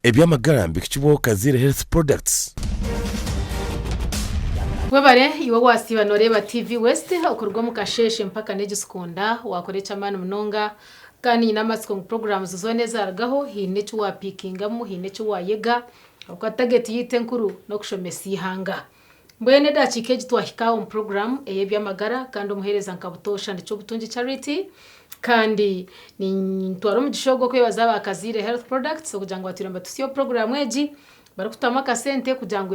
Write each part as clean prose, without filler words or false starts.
Ebyamagara mbikibwo Kazire Health Products. Webare iwe wasiba noreba TV West okorwa mu kasheshe mpaka negisikunda wakorecha manu mnonga kandi n'amatsiko programs zone zaragaho hine cyo wapikinga mu hine cyo wayega uko target yite nkuru no kushomesa ihanga mbwene dachike gitwahika mu program Ebyamagara kandi umuhereza nkabutosha ndico butunji charity kandi ni twaro mu gishogo kwebaza bakazire health products kugira ngo atiramba tusiyo program eji barakutama kasente kugira ngo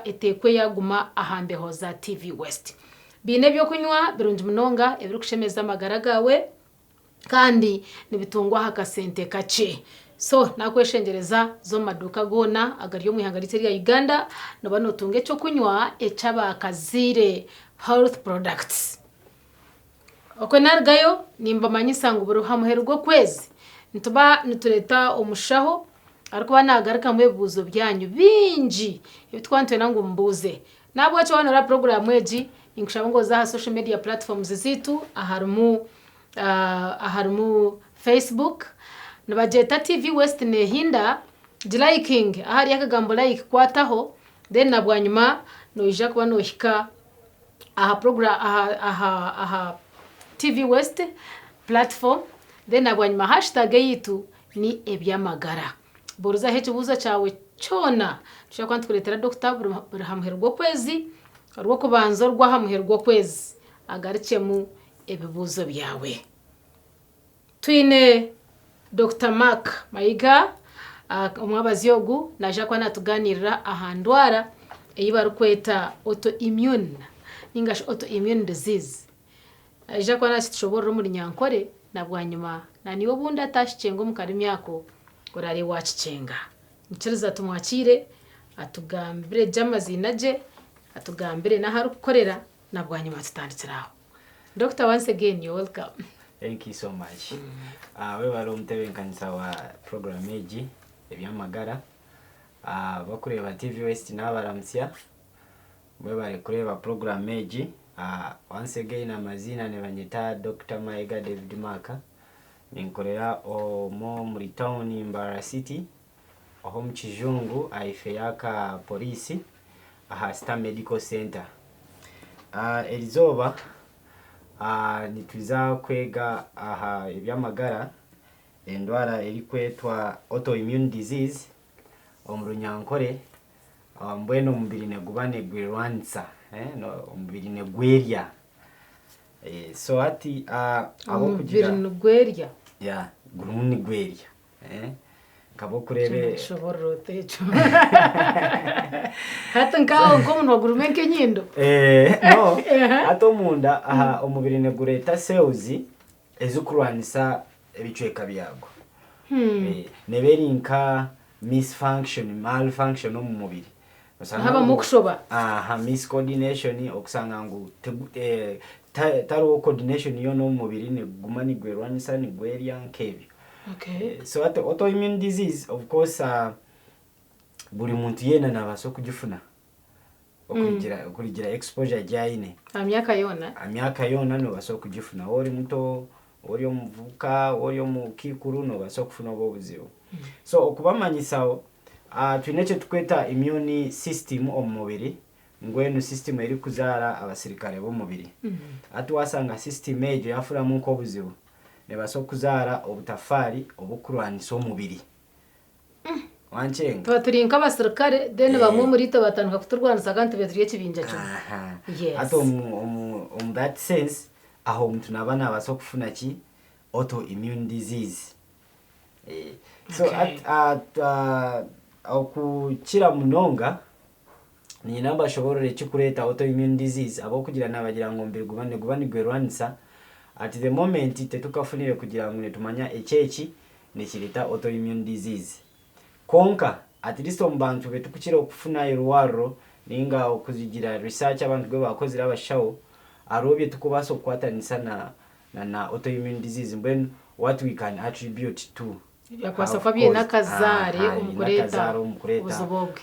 etekwe yaguma ahambe hoza TV West bine byo kunywa birunji munonga ebiri kushemeza amagara gawe kandi nibitungwa hakasente kace so nakweshengereza zo maduka gona agaryo muhangalitse ya Uganda no banotunge cyo kunywa ecaba Kazire health products okonargayo nimba manyisanga uburuhamuherwa kwezi nitureta omushaho ariko banagaruka mu bibuzo byanyu binji ibitwantwe nango mbuze nabwo cyo banora program eji inkushaba ngo za social media platforms zitu aharumu Facebook nabajeta TV West ne hinda liking ahari yakagambo like kwataho then nabwanyuma no ija kuba no hika aha program aha TV West platform then nabwanyuma hashtag yitu ni Ebyamagara boruza hecho buza cyawe cyona cyakwantu kuretera Dr. Burahamuherwa kwezi arwo kubanza rwahamuherwa kwezi agarice mu ebibuzo byawe twine Dr. Mark Mayiga umwabazi yogu naje kwa natuganirira ahandwara eyibaru kweta autoimmune ningash autoimmune disease aje kwa nasitshobora muri nyankore nabwanyuma naniwo bunda tashicengo mu karimi yako urari wacicenga niciriza tumwakire atugambire jamazina je atugambire na haru kukorera nabwanyuma tutanditsiraho Dr. once again you're welcome. Thank you so much. We bari umtebenkanisa wa program eji Ebyamagara bakureba TV West n'abaramsya we bari kureba program eji once again amazina ne banyita Dr. Mayiga David Maka ninkorera omo muri town Mbara City aho mu Kijungu aife yaka polisi aha Star Medical Center Elizoba nituza kwega aha Ebyamagara endwara eri kwetwa autoimmune disease omurunyankore mbweno mubiri negubane kwerwanisa no mubiri negwerya so ati abo kugira mubiri negwerya ya gurumuni gwerya kabo kurebe shoboro techo hata ngao ngomuntu wagurumenke nyindo no ato munda aha omubiri negureta cells ezukurwanisa ebicweka byago neberinka malfunction mu mubiri haba mukushoba miscoordination okusanga ngo taro coordination yo no mubiri neguma nigwerwanisa nigwerya nkebyo. Okay. So autoimmune disease of course buri muntu yena nabaso kugifuna okugira exposure jaine amyaka yona no baso kugifuna ori muto ori omuvuka ori omukikuru no baso kufuna obuzibu so okubamanyisao twineche tukweta immune system omubiri ngwenu system eri kuzara abasirikare bo mubiri atwasanga system ejo yafura mu ko buzibu ne baso kuzara obutafari obukurwanisa omubiri wanchenga baturinka abasirikare then bamwe muri to batanuka kuturwanisa kandi beturiye kibinja cyo yes ato that sense aho umuntu nabana baso kufuna ki autoimmune disease so okukira munonga ni namba shoborore chikureta autoimmune disease abo kugira nabagira ngo mbere gubane gwerwanisa at the moment tetukafunire kugira ngo netumanya echechi nekirita autoimmune disease konka at least ombantu betukukira okufuna irwaro ninga okuzigira research abantu gwe bakozira abashawo arobye tukubaso kwatanisa na autoimmune disease when what we can attribute to yakwasa fabie nakazare umukureta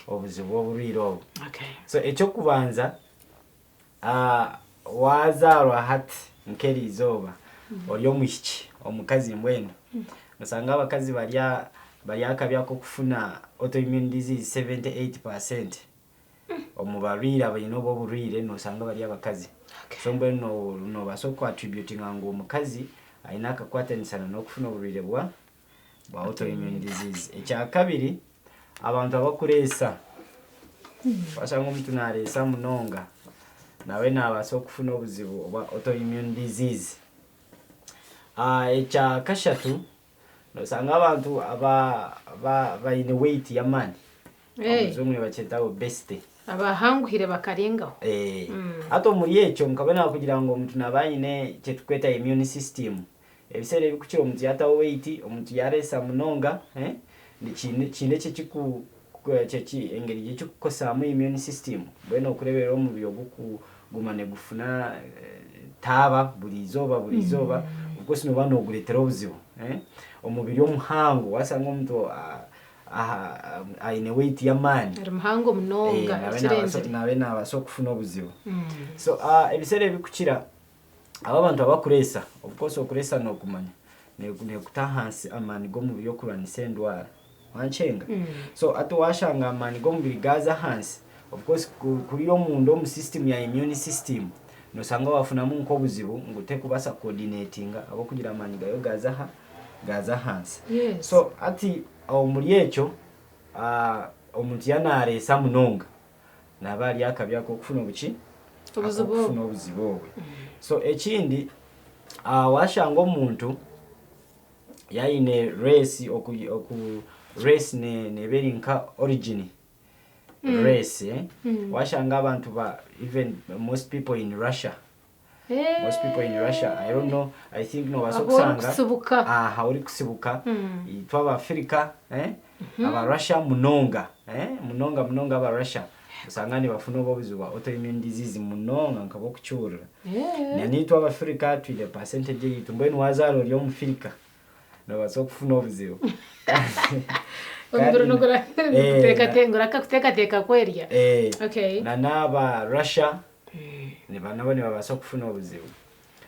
obuzibo buriro. Okay. So echo kubanza wazarwa hati nkeri izoba oliyo mushiki omukazi mbweno musanga abakazi bali akabyako kufuna autoimmune disease 78% omubalwire abalina obwo obulwire nosanga bali abakazi so mbwenu no basoko attributing ngo omukazi alina akakwatanisana n'okufuna obulwire bwa autoimmune disease. Ekyakabiri abantu abakuleesa basanga omuntu naleesa munonga nawe nabaasa okufuna obuzibu obwa autoimmune disease. Ekyakashatu nosanga abantu bayine weight yamaani omuzungu ne bakyeta obesity abahanguhire bakarengaho ate omuli ekyo nkabona kugira ngo omuntu nabayine kyetukweta immune system ebiseera ebikukira omuntu yatawo weight omuntu yaleesa munonga kine engeri gyekikukosaamu immune system bwena okuleberera omubiri ogukuguma ne gufuna taaba buli izooba okosi noba noguleetera obuzibu omubiri omuhango wasanga omuntu ayine weight yamaani muhango munonga nabe nabaasa okufuna obuzibu. So ebiseera ebikukira abo abantu abakuleesa of course okuleesa n'okumanya nekuta hansi amaani g'omubiri okulwanisa endwara wanchenga. So ate washanga amaani g'omubiri gaza hansi of course kuli omunda omu system ya immune system nosanga wafunamu nk'obuzibu ngutekubasa coordinatinga abokugira amaani gayo gaza hansi. So ati omuli ekyo omuntu yanaleesa munonga naba ali akabyako okufuna obuzibu obwe. So ekindi washanga omuntu yayine race race neberi nka origin race washanga abantu even most people in Russia I don't know, I think no basokusanga uri kusibuka itwa Abafrika aba Russia munonga aba Russia usangani bafuna obuzibu bwa autoimmune disease munonga nkabo kucyura nitwa Abafrika twile percentage yitu mbwenu wazalo lyo mufrika no basokufuna obuzibu ombero nogora kuteka kwerya okay naba Russia ne banabo ne babasa okufuna obuzibu.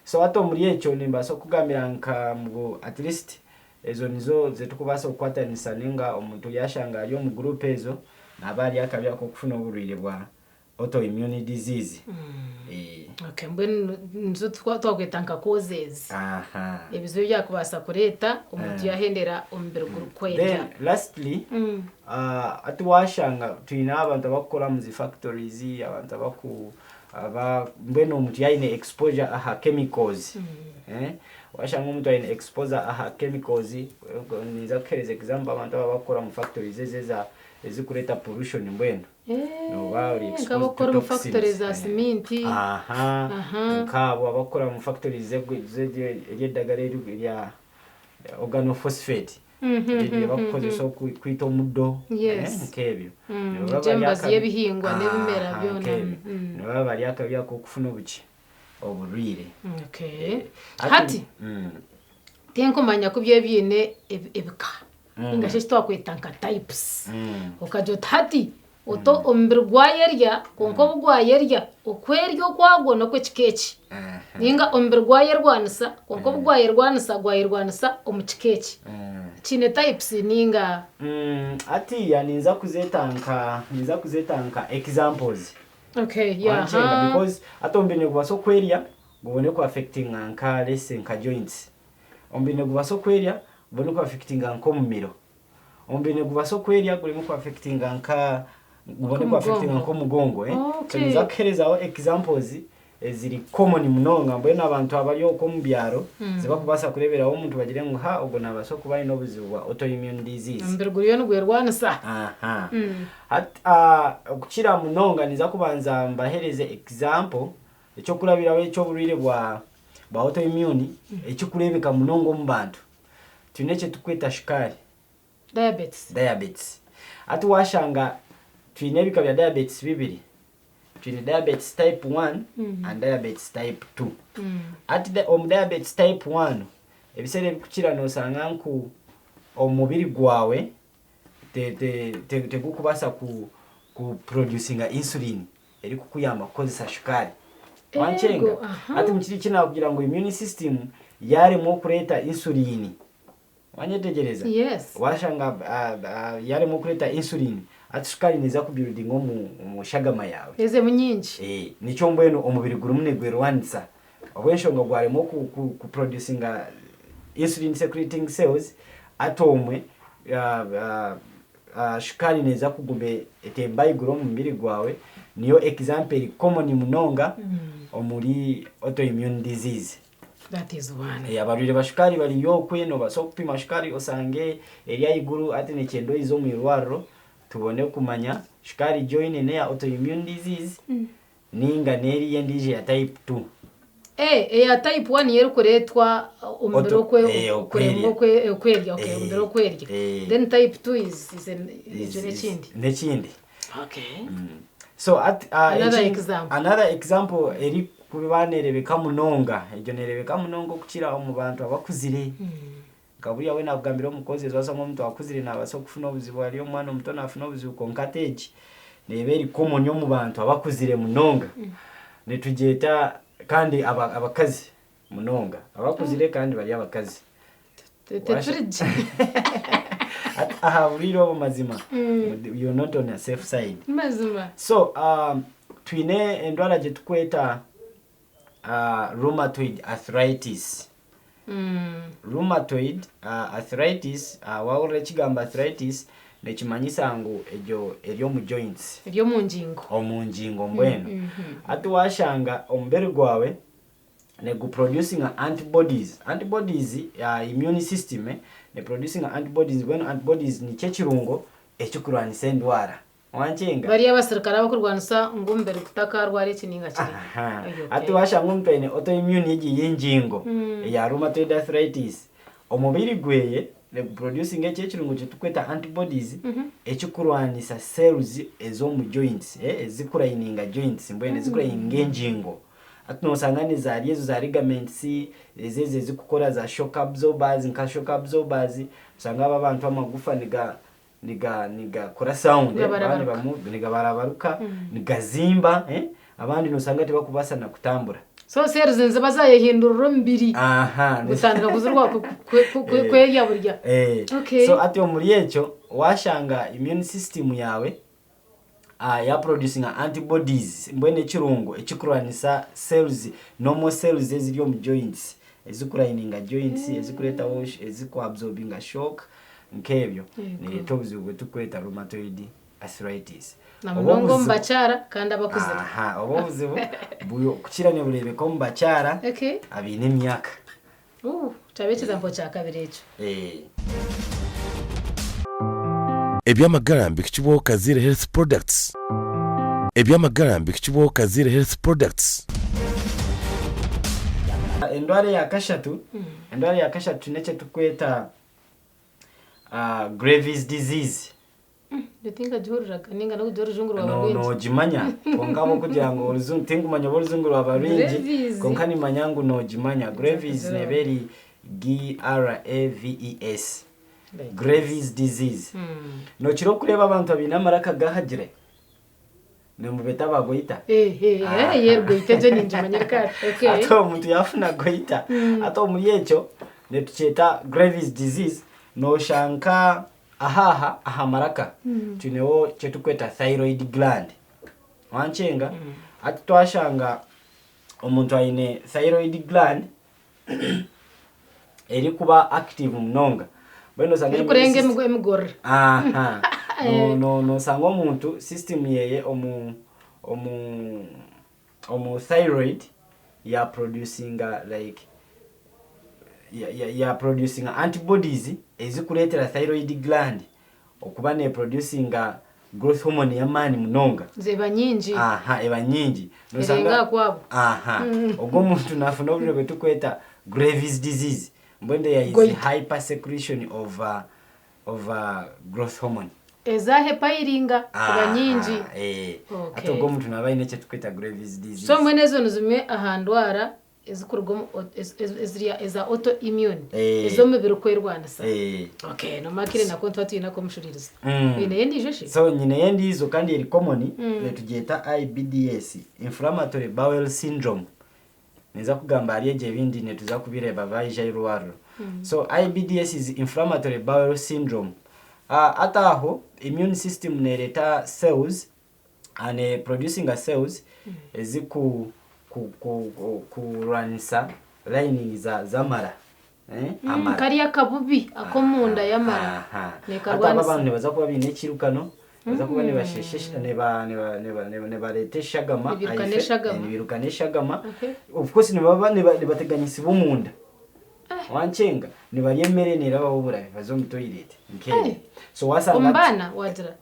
So ato muri ekyo nimbaso kugambira nka mgo at least ezo nizo zetukubasa okwatanisa nenga omuntu yashanga ali mu group ezo nabali akabyako okufuna obulwire bwa autoimmune disease. Okay, mbwenu nzo twakwetanga causes ebizibu byakubasa kureta omuntu yahendera ombero gurukwera. Then lastly ati washanga tuyina abantu abakora mu factories abantu mbwenu omuntu yayine exposure aha chemicals washanga omuntu yayine exposure aha chemicals niza kuhereza example abantu abakora mu factories ezikureta pollution mbwenu no bali exposed to mu factories za cement nkabo abakora mu factories ery'eddagala erya organophosphate bakozesa kwita omuddo nk'ebyo embazi y'ebihingwa n'ebimera byona nabo bali akabyako okufuna obulwire. Hati tenkomanya ku byebyine ebika ingashe twakweta nka types ukajota hati oto ombere gwayerya konko bugwayerya okweryo kwagwo no kwekikechi ninga ombere gwayerwanisa konko bugwayerwanisa omukikechi chine types ninga ati ya ninza kuzetanka examples. Okay, because atombene kubaso kwerya gubone ku affecting nka lese nka joints ombene kubaso kwerya gubone ku affecting nko mumiro ombene kubaso kwerya gulimo ku affecting nka gubone ku affecting nko mugongo tuza kuherezaho examples eziri common munonga mbwena abantu abali oko mubyaro ziba kubasa kureberaho omuntu bagire ngo ubwo nabaso kuba ino buzibu bwa autoimmune disease mbirguriyo n'gwerwanisa okukira munonga niza kubanza mbahereze example ekyo kulabirawo ekyo bulwire bwa autoimmune ekyo kurebeka munongo mu bantu tuneke tukweta shukari diabetes ati washanga twine bika bya diabetes bibiri twine diabetes type 1 and diabetes type 2 ati diabetes type 1 ebisere bikukira no sanga nku omubiri gwawe te gukubasa ku producing insulin eri kukuyamba kozesa shukari wanchenga ati mukiri kina kugira ngo immune system yare mo kureta insulin wanyetegereza yes washanga yari mu kuleta insulin ati sukari niza ku building mu shagama yawe eze munyinji nico mbweno omubiri gurumune gwerwanisa obwenshonga gwarimo ku producing insulin secreting cells atomwe sukari niza kugumbe etembayi guro mu mubiri gwawe niyo example common munonga omuri autoimmune disease. That is one. Abarwire bashukari bali yokweno basokupima shukari osange erya iguru ati ne chendo izo mu irwaro tubone kumanya shukari join ne ya autoimmune disease ninga neri yendije ya type 2. Ya type 1 yero kuretwa umubiro kwerya okay umubiro kwerya then type 2 is nechindi. Okay. So at another example eri kubibanerebeka munonga ejo nerebeka munonga okukira mu bantu abakuzire kabuya we nagambira omukozi ezwasa omuntu akuzire nabaso kufuna obuzibu ali omwana omutona afuna obuzibu konkatage neberi komonyo mu bantu abakuzire munonga netujeta kandi abakazi munonga abakuzire kandi bali abakazi tetriji ahabuliro mazima you're not on a safe side mazima. So twine endwara je tukweta rheumatoid arthritis. Rheumatoid arthritis waure chigamba arthritis nechimanyisa ngo ejo eryo mu joints eryo mu njingo omunjingo mbweno ati washanga ombere gwawe ne go producing antibodies immune system ne producing antibodies when antibodies ni chechirungo echikurwanisa endwara wanchenga bari abasirikara bakurwanisa ngombere kutakarware kininga kiri ati washanga umuntu ine autoimmune y'injingo ya rheumatoid arthritis omubiri gweye ne producing echechirungo chetukweta antibodies echikurwanisa cells ezo mu joints ezikurayininga joints mbwene ezikurayininga enjingo atunosanganiza ali ezo za ligaments ezeze zikukora za shock absorbers nka shock absorbers usanga abantu amagufa niga kora sound abandi niga barabaruka niga zimba abandi nosanga tibakubasa na kutambura so cells nze bazayehindurura mbiri gutandika kuzurwa kwegya burya okay. So ati omuri echo washanga immune system yawe ya producing antibodies mbwene chirungo echikurwanisa cells normal cells eziryo mu joints ezikurayininga joints ezikureta wash ezikuabsorbinga shock nkebyo ne tobuzibu tukweta rheumatoid arthritis namunongo mbachara kandi abakuzira obuzibu buyo kukira ne bulebe ko mbachara abine emyaka tabekeza mpo cha kabiri echo Ebyamagara mbikchibo kazire health products. Ebyamagara mbikchibo kazire health products. Endwara ya kashatu neche tukweta Graves disease. Nditinga jorura kaninga no jorujunguru abarinji. No jimanya kongabo kugira ngo oluzungu tingumanya boluzunguru abarinji konkani manyangu no jimanya Graves neberi GRAVES. Graves disease. No chiro kureba abantu abinamaraka gahagire. Ne mubeta bagoita. Yergoita je ninjimanyirika. Okay. Ato muntu yafuna goita. Ato muri echo ne tucheta Graves disease no shanka ahamaraka. Tunewo chetukweta thyroid gland. Wanchenga ati twashanga omuntu aine thyroid gland eri kuba active munonga. Beno sanga kurenge mugor no sanga omuntu system yeye omu thyroid ya producing like ya producing antibodies ezikuletera thyroid gland okuba ne producing growth hormone ya mani munonga zeba nyingi eba nyingi no sanga kwabo ogwo muntu nafuna obulebe tukweta Graves disease mbwende ya hyper secretion of growth hormone ezahe pairinga kuba nyingi ato gwo muntu nabaye neche tukweta Graves disease so mwene zo nuzumye ahandwara ezikurugom eza autoimmune ezo mubiro kwerwanisa okay no makire nako twatuyina ko mushuririza ine yendije shi so nyine yendizo kandi eri common letugeta IBDS inflammatory bowel syndrome neza kugamba ari eje bindi netuza kubireba bayija irwaro So IBDS is inflammatory bowel syndrome. Ataho immune system nereta cells and producing a cells eziku kurwanisa lining za mara amara kariya kabubi akomunda yamara nekarwanisa abantu nebaza kuba bine kirukano baza kuba ne basheshesha ne baretesha gama nibirukanisha gama of course ne baba ne bateganyisa bomunda wanchenga ni bariyemere niraba bobura bazo mu toilet nkere so wasanga umbana wadra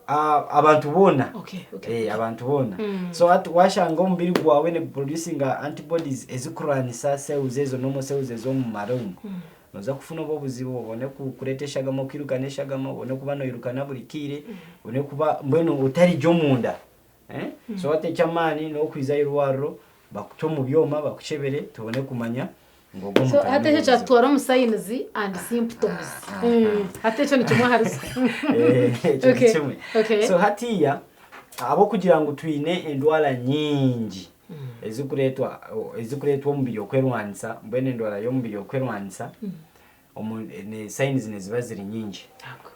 abantu bona okay abantu bona so at washanga umbiri gwawe ne producing antibodies ezikuranisa cells ezo normal cells ezo mu marumu noza kufuna obuzibu obone kukuretesha gama kwirukanisha gama obone kuba no yirukana buri kire obone kuba mbwenu utari jo munda so ate chamani no kwiza irwaro bakuto mu byoma bakuchebere tubone kumanya. So hata hicho chatwara mu signs and symptoms. Hata hicho ni kimwe harusi. Okay. So hatiya abo kugira ngo twine endwara nyingi ezikuretwa mu byo kwerwanisa mbene endwara yo mu byo kwerwanisa ne signs ne ziba ziri nyingi.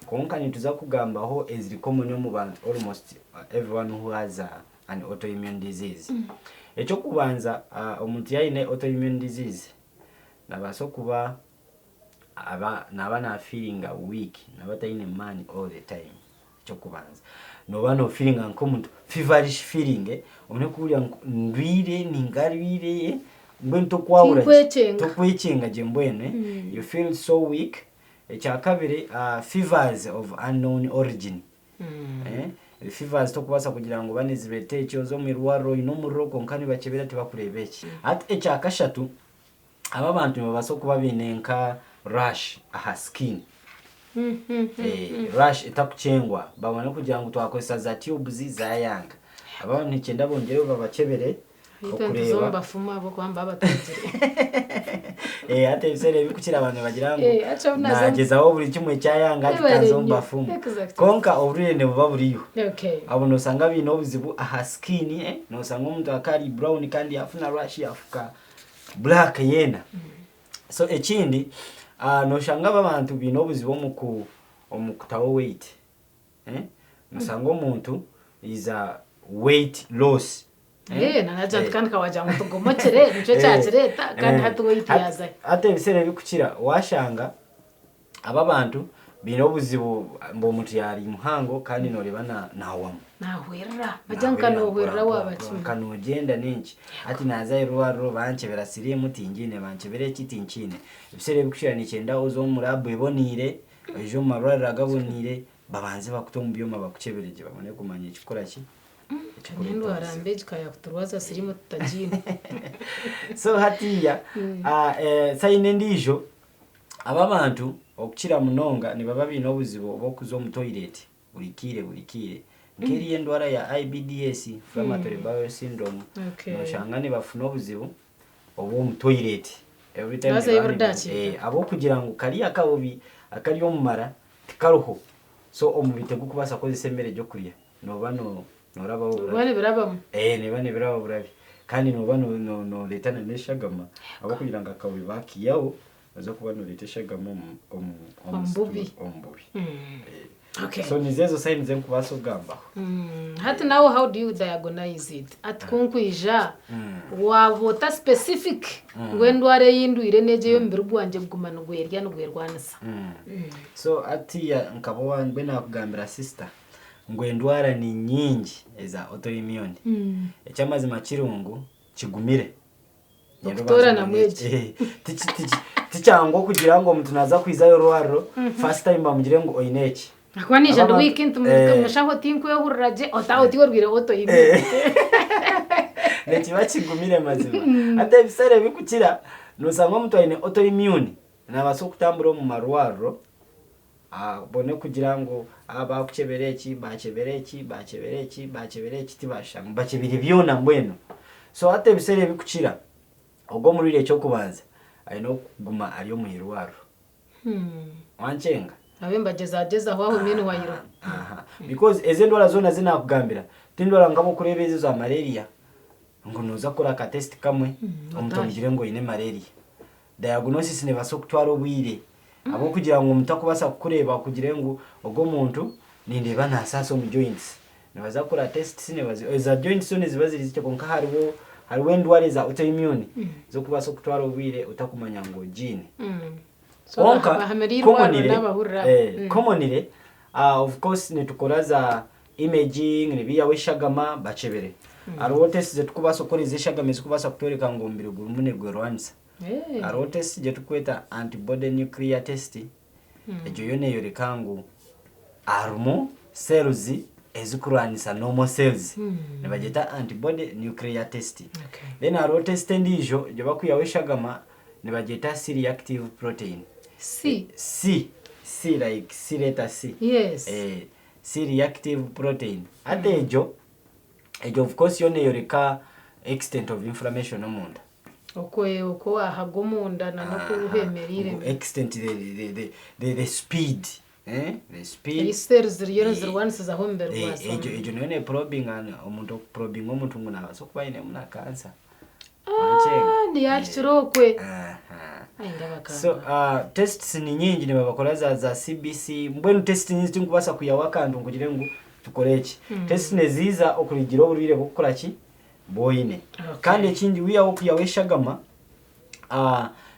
Konka nituza kugambaho eziri common mu bantu almost everyone who has an autoimmune disease. Echo kubanza omuntu yaine autoimmune disease nabaso kuba nabana feeling weak nabatayine money all the time cyo kubanza no feeling nko muntu feverish feeling one kuya ndwire ningarwire mbento kwawura to kwechenga jembwene you feel so weak echa kabiri fevers of unknown origin fevers to kubasa kugira ngo banezibete cyozo mu irwaro ino muroko nkani bakebera tibakurebeki at echa kashatu aba bantu babaso kuba binenka rash aha skin rash itakuchengwa babone kugira ngo twakosa za tubes za yanga aba ntikenda bongere babakebere okureba bafuma abo kwamba abatezere ate bisere bikukira abantu bagira ngo nagezaho buri kimwe cyayanga kitanzo mbafuma konka oburene buba buriyo abo no sanga bino buzibu aha skin no sanga umuntu akari brown kandi afuna rash yafuka black yena so ekindi no shanga abantu bino buzibo omukutawo weight musango umuntu is a weight loss nanaje kandi kawaja ngo tugomokere nico cyakireta kandi hatu weight yaza ate bisere bikukira washanga aba bantu bino buzibo mbo mutu yari muhango kandi norebana nawamo nahwerera majanka nohwerera wabachimwe kanogenda nenki ati naza irwaro bankebera siriye mutingine bankebere kitinkine bisere bikushira nikenda ozo murabu ibonire ejo marwara agabonire babanze bakutomba byoma bakukebereje babone kumanya ikikora ki nendo arambeje kaya kuturwaza sirimo tutajine so hatiya sayine ndijo aba bantu okukira munonga ni baba bino buzibo bokuzo mu toilet bulikire ngeri endwara ya IBDS inflammatory bowel syndrome no shangane bafuna obuzibu obo mu toilet every time abo kugira ngo kali akabobi akali omumara tikaruho so omubite gukubasa kozese mbere ryo kuriya no bano noraba oburabi birabamo ne bane biraba burabi kandi no bano no letana neshagama abo kugira ngo akabobi bakiyaho baza kuba no leteshagama ombubi okay so nizezo signs zenkubasa ugamba hati now how do you diagnose it at kunkwija wabota specific ngwendware yindwire neje yo mbiri gwanje bugumana gwerya no gwerwanisa so atiya nkabo wangwe nakugambira sister ngwendwara ni nyingi eza autoimmune ecyamazi makirungu kigumire doktora na mweje ticyango kugira ngo umuntu naza kwizayo rwaro first time bamugire ngo oineki akwanije the weekend mushaho tinku yo hurraje otawutiwe rwire autoimmune nekiba kigumire mazima ate bisere bikukira nosanga umuntu ayine autoimmune nabaso kutambura mu marwaro bone kugira ngo abakukebereki bakebereki tibashanga bakibiri byona mbweno so ate bisere bikukira ubwo muri ile cyo kubanza ayino kuguma ariyo mu irwaro wancenga abemba jeza aho mene wayiro because ezendwara zona zinakugambira tindwara ngabo kurebeze za malaria ngo noza kora ka test kamwe omuntu ngire ngo ine malaria diagnosis ne baso kutwara obwire abo kugira ngo mutakubasa kureba kugira ngo ogo muntu nindeba nasaso mu joints nabaza kora test sinebaza za joints zone ziba ziri cyo konka hariho ndwara za autoimmune zo kubasa kutwara ubire utakumanya ngo gene konka commonly of course netukora za imaging nibiya weshagama bachebere hariho test ze tukubasa kora izishagama zikubasa kutoreka ngo mbiri gurumune gwerwanisa hariho test je tukweta antibody nuclear test ejo yone yorekangu armo cells ezikurwanisa normal cells nebageta antibody nuclear test then hariho test ndijo je bakuya weshagama nebageta C reactive protein C like C letter C yes C reactive protein adejo of course yone yoreka extent of inflammation omunda uko ahagomunda na no kuhemerire extent the speed the speed cells zirwanisa za homber rwasa ejo none probing umuntu probing umuntu nguna so kuba ine muna cancer ndi yakirokwe so tests ni nyingi ne babakora za CBC mbwenu test nyingi tinkubasa kuyawaka ndu kugira ngo tukorechi test neziza okuligira oburire bukora ki boyine kandi ekindi wiya okuyaweshagama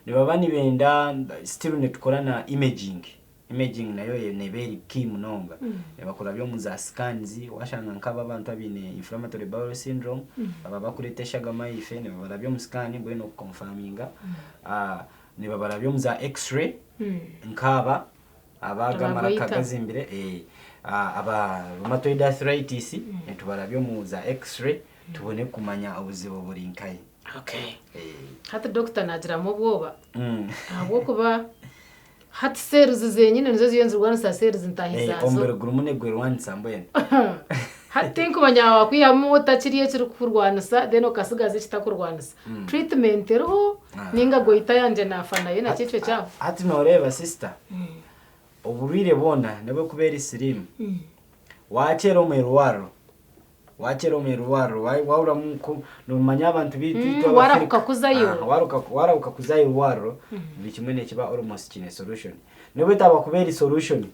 ne babani benda still ne tukorana imaging nayo neberi key munonga ne bakora byo muza scans washanga nkaba abantu abine inflammatory bowel syndrome baba bakurete shagama ife ne babara byo muscan bweno confirminga ne babara byo muza x-ray nkaba abaga maraka gazimbire aba rheumatoid arthritis ne tubara byo muza x-ray tubone kumanya obuzibo burinkai hata doctor nagira mu bwoba ahubwo kuba hati cells zenyine nizo ziyenze rwanisa cells ntahizazo ombere gurumune gwerwanisa mbwene hati kumanya wakwiyamu utakiriye kiri kurwanisa then okasigaze kitakurwanisa treatment roho ninga goita yanje nafana ye na cyico cyaho hati noreba sister oburire bona nebe kubera slim wachero meruwaro waura muko numanya abantu bitu warakuka kuzayo warakuka kuzayo waro bikimene kiba almost kine solution nebe taba kubera solution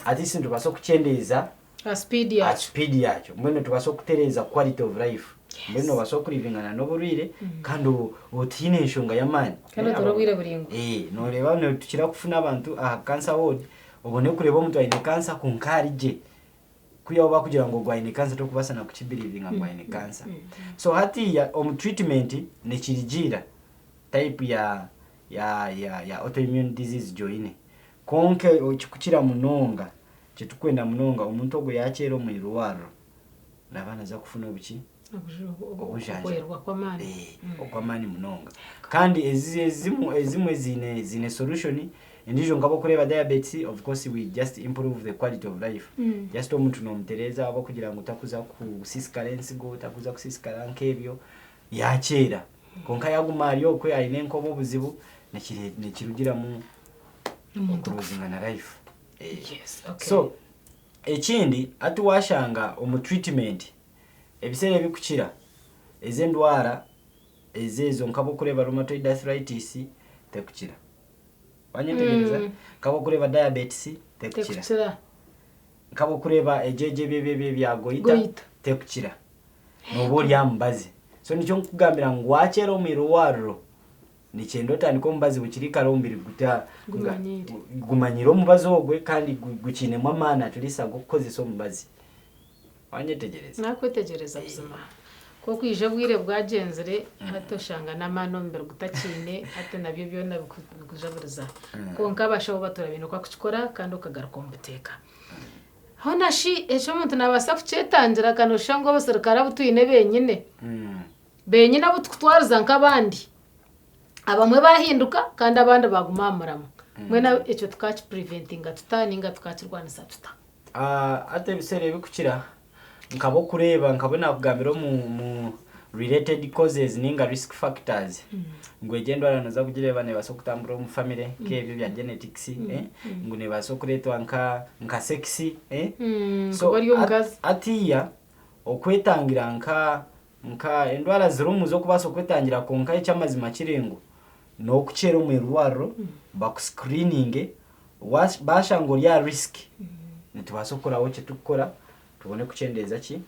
ati sindu baso kuchendeza speed yacho mbone tubaso kutereza quality of life mbone baso kurivingana no burire kandi utine nshunga yamani kandi dorobwire buringo noreba no tukira kufuna abantu cancer ward ubone kureba omuntu ayine cancer kunkarije kuyaoba kugira ngo gwaine cancer to kubasa na kuchibirivinga gwaine cancer so hati ya treatment ne kirigira type ya autoimmune disease joine konke okikukira munonga kitukwenda munonga omuntu ogo yakero mu iruwaro nabana za kufuna obuki okwerwa kwamani okwamani munonga kandi ezimwe zine solution indijo ngabo kureba diabetes of course we just improve the quality of life just omuntu no mtereza abo kugira ngo takuza kusisikala ensigo takuza kusisikala nkebyo yakera konka yagumariyo kwe ayine nkobo buzibu nekirugira mu improving na life so ekindi atu washanga omu treatment ebisere bikukira ezendwara ezezo nkabo kureba rheumatoid arthritis tekukira wanyetegereza kabo kureba diabetes tekukira kabo kureba ejeje bya goita tekukira nobori ambazi so nicho nkugambira ngo wachero miruwaro nichendo niko mbazi bukirika rombiri guta gumanyiro mubazo ogwe kandi gukine mwamana tulisa gukozesa omubazi wanyetegereza nakwetegereza buzima ko kwije bwire bwagenzere hatoshanga namano mbere gutakine hate nabyo byona bikujaburiza ko nkabashaho batora bintu kwa kuchikora kandi ukagaruka mbuteka hona shi ejo muntu nabasa kucetangira kanosha ngo abasirikara butuyine benyine abutwariza nk'abandi abamwe bahinduka kandi abandi bagumamuramo mwena icyo tukaci preventinga tutaninga tukakirwanisa tuta ate bisere bikukira nkabo kureba nkabona kugambira mu related causes ninga risk factors ngwegendo aranaza kugireba ne baso kutambura mu family kebyo bya genetics ngune baso kuretwa nka sexy so atiya okwetangira nka endwara zirumu zo kubaso kwetangira konka icyamazima kirengo no kuchero mu ruwaro baku screening basha ngo ya risk nitubasa okuraho kye tukora tubone kuchendeza ki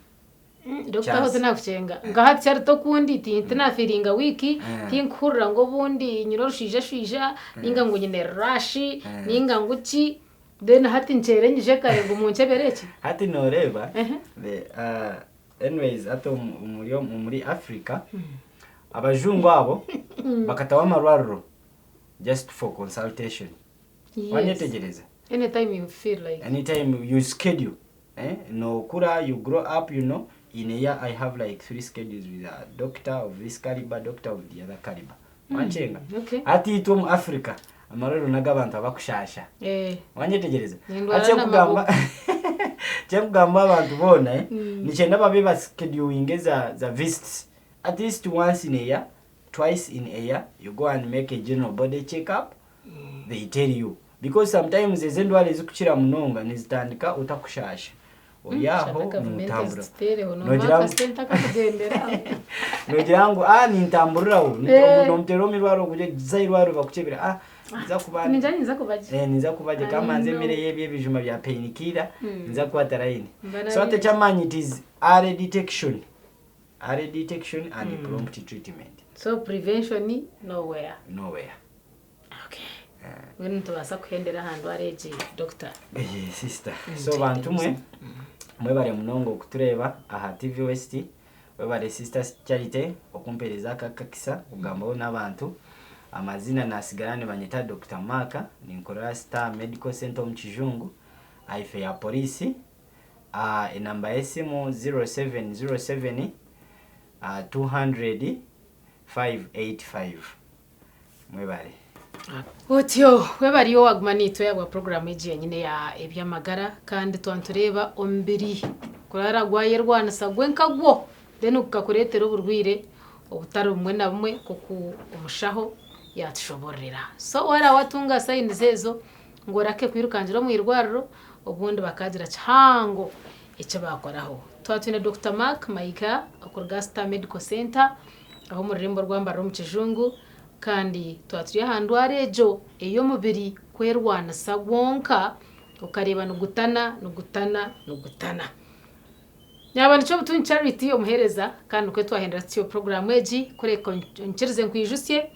Dr. Hoze nakucenga ngahati cyari to kundi tintina feelinga wiki tinkurra ngo bundi nyiroshyije ninga ngo nyine rashi ninga nguki then hati ncerenje kare ngo muncebereki hati noreba anyways ato muri Africa abajungu abo bakatawa amarwarro just for consultation wanyetegereza anytime you feel like anytime you schedule no kura you grow up you know in a year I have like 3 schedules with a doctor of this caliber, doctor of the other caliber. Wanchenga. Okay. Ati ito mu Africa amarero nagabantu abakushasha. Wanyetegereza. Ache kugamba abantu bona nichenda babe ba scheduling za visits at least once in a year, twice in a year you go and make a general body checkup. They tell you because sometimes ezendwale zikuchira munonga nizitandika utakushasha. Oyaho ntambura nogirango ni ntamburiraho nomtero mirwaro kuje zairwaro bakuchebera niza kubaje kama nze mere yebye bijuma bya painkiller niza kwatara ine so ate chamanyi it is early detection and prompt treatment so prevention nowhere okay when tubasa kuhendera ahandwareje doctor sister so bantu mwebale munongo kutureba aha TV West webale Sisters Charity okumpereza kakakisa kugambaho n'abantu amazina nasigarane banyita Dr. Maka ninkorera Star Medical Center mu Kijungu aife ya polisi enamba esimu 0707 200 585 mwebale Otyo webariyo wagmanito yagwa program eje nyine ya Ebyamagara kandi twantureba ombiri kurara gwaye rwanisa gwenkagwo then ukakuretera uburwire obutari umwe na bumwe kuko umushaho yatushoborera so wara watunga sign zezo ngorake kwirukanjira mu irwariro ubundi bakagira cyango icyo bakoraho twatune Dr. Mayiga akorga Star Medical Center aho mu rimbo rwambara mu Kijungu kandi twaturiye ahandwara ejo eyo mubiri kwerwanisa wonka ukareba nugutana nyabana cyo butun charity omuhereza kandi uko twahendera cyo program eji kureka nkirize nkwijusye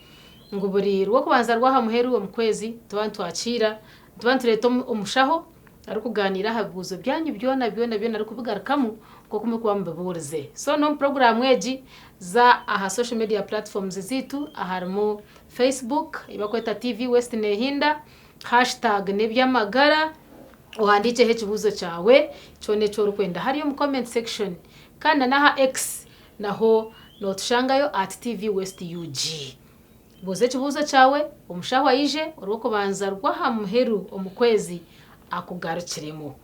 ngo buri rwo kubanza rwaha muheru mu kwezi twakira tubantureta umushaho ari kuganira habuzo byanyu byona ari kubigarukamo ko kumwe kuba mbaburize so no program eji za aha social media platforms zitu aharimo Facebook ibakweta TV West Nehinda #Ebyamagara uhandike hekibuzo cyawe cyone cyo rukwenda hariyo mu comment section kandi naha X naho notushangayo @TV West UG boze kibuzo cyawe umushaho ayije urwo banza rwaha muheru omukwezi akugarukiremo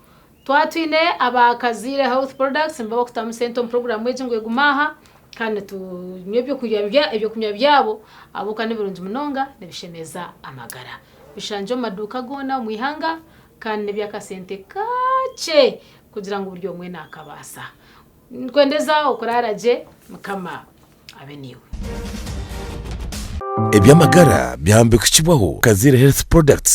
twatwine abakazire health products mbabo kutamu center program wejingwe gumaha kandi tunyebyo kuyabya ebyo kumya byabo abo kandi birunje munonga nebishemeza amagara bishanjo maduka gona mwihanga kandi byakasente kache kugira ngo buryo mwe nakabasa kwendeza okuraraje mukama abeniwe Ebyamagara byambe kuchibwaho Kazire Health Products